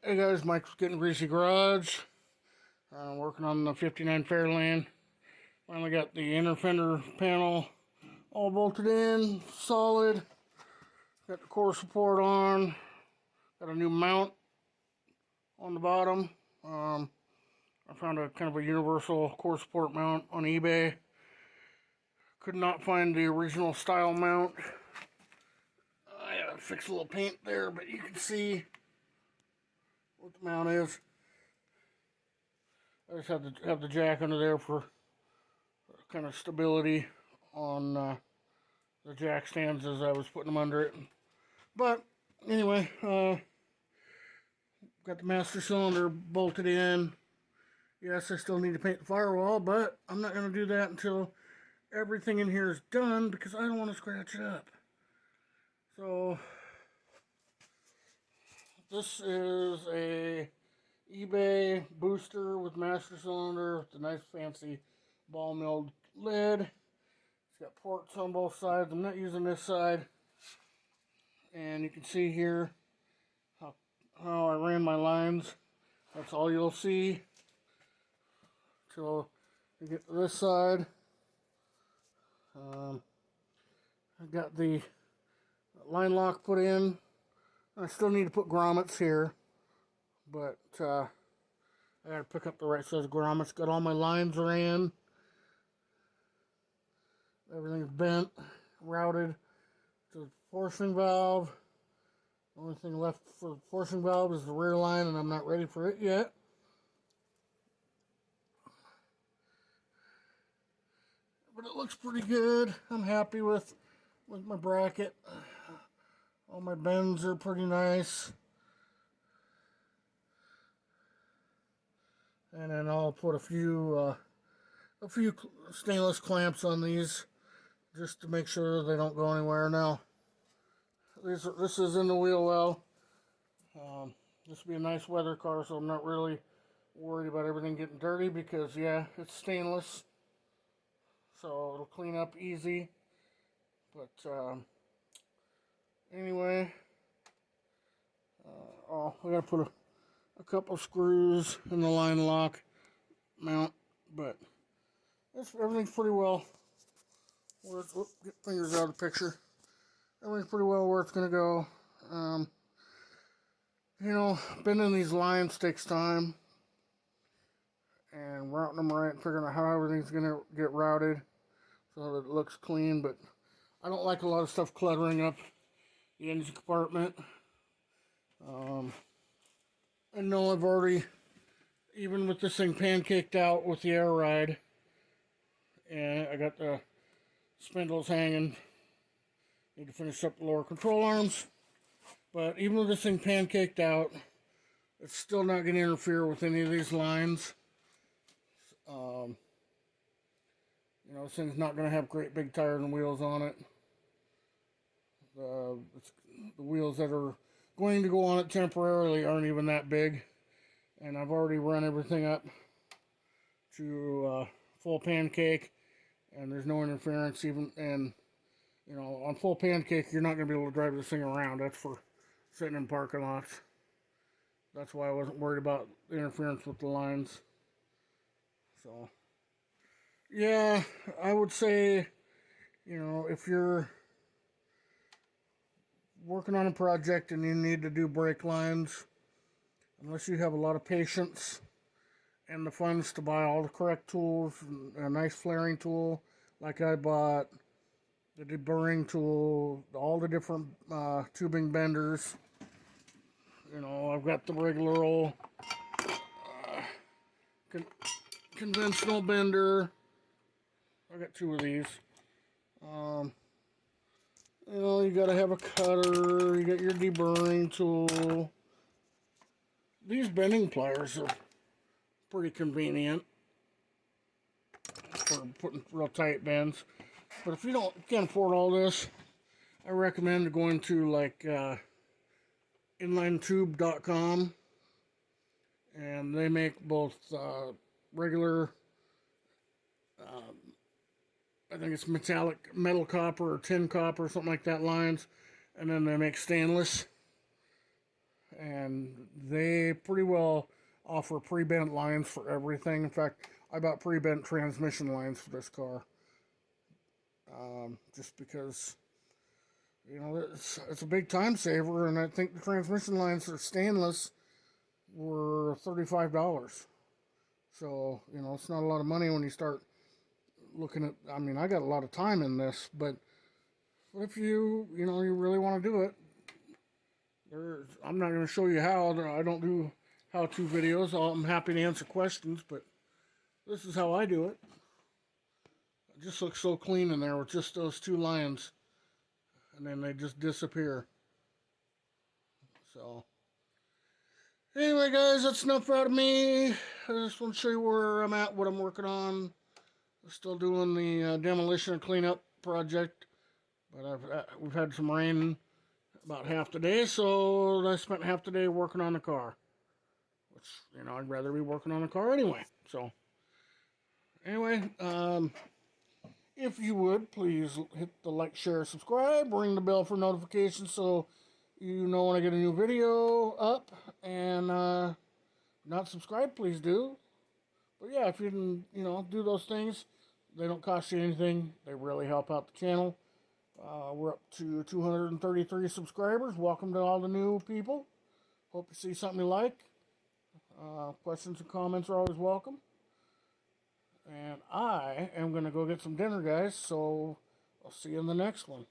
Hey guys, Mike's Gettin Greasy Garage. Working on the 59 Fairlane. Finally got the inner fender panel all bolted in, solid. Got the core support on. Got a new mount on the bottom. I found a kind of a universal core support mount on eBay. Could not find the original style mount. I gotta fix a little paint there, but you can see what the mount is. I just have the jack under there for kind of stability on the jack stands as I was putting them under it. But anyway, got the master cylinder bolted in. Yes, I still need to paint the firewall, but I'm not going to do that until everything in here is done because I don't want to scratch it up. So this is a eBay booster with master cylinder with a nice fancy ball milled lid. It's got ports on both sides. I'm not using this side. And you can see here how I ran my lines. That's all you'll see till you get to this side. I got the line lock put in. I still need to put grommets here, but I gotta pick up the right size grommets. Got all my lines ran. Everything's bent, routed to the forcing valve. The only thing left for the forcing valve is the rear line, and I'm not ready for it yet. But it looks pretty good. I'm happy with my bracket. All my bends are pretty nice. And then I'll put a few stainless clamps on these just to make sure they don't go anywhere. Now, this is in the wheel well. This will be a nice weather car, so I'm not really worried about everything getting dirty because, yeah, it's stainless. So it'll clean up easy. But anyway, I gotta put a couple screws in the line lock mount, but everything's pretty well. Get fingers out of the picture. Everything's pretty well where it's gonna go. Bending these lines takes time, and routing them right and figuring out how everything's gonna get routed so that it looks clean. But I don't like a lot of stuff cluttering up the engine compartment. I know I've already, even with this thing pancaked out with the air ride, and I got the spindles hanging. Need to finish up the lower control arms. But even with this thing pancaked out, it's still not going to interfere with any of these lines. This thing's not going to have great big tires and wheels on it. The wheels that are going to go on it temporarily aren't even that big. And I've already run everything up to full pancake. And there's no interference even. And, on full pancake, you're not going to be able to drive this thing around. That's for sitting in parking lots. That's why I wasn't worried about interference with the lines. So, yeah, I would say, if you're working on a project and you need to do brake lines, unless you have a lot of patience and the funds to buy all the correct tools, a nice flaring tool, like I bought, the deburring tool, all the different tubing benders. I've got the regular old conventional bender. I got two of these. You gotta have a cutter. You got your deburring tool. These bending pliers are pretty convenient for putting real tight bends. But if you can't afford all this, I recommend going to like inlinetube.com, and they make both regular, I think it's metal copper or tin copper, something like that lines, and then they make stainless. and they pretty well offer pre-bent lines for everything. In fact, I bought pre-bent transmission lines for this car, just because it's a big time saver, and I think the transmission lines that are stainless were $35. So it's not a lot of money when you start looking at. I mean, I got a lot of time in this, but if you really want to do it, I'm not going to show you how. I don't do how-to videos. I'm happy to answer questions, but this is how I do it. It just looks so clean in there with just those two lines, and then they just disappear. So anyway, guys, that's enough out of me. I just want to show you where I'm at, what I'm working on. I'm still doing the demolition and cleanup project, but we've had some rain about half the day, so I spent half the day working on the car. Which, I'd rather be working on the car anyway. So, anyway, if you would, please hit the like, share, subscribe, ring the bell for notifications so you know when I get a new video up. And not subscribed, please do. But yeah, if you can, do those things, they don't cost you anything. They really help out the channel. We're up to 233 subscribers. Welcome to all the new people. Hope you see something you like. Questions and comments are always welcome. And I am going to go get some dinner, guys. So I'll see you in the next one.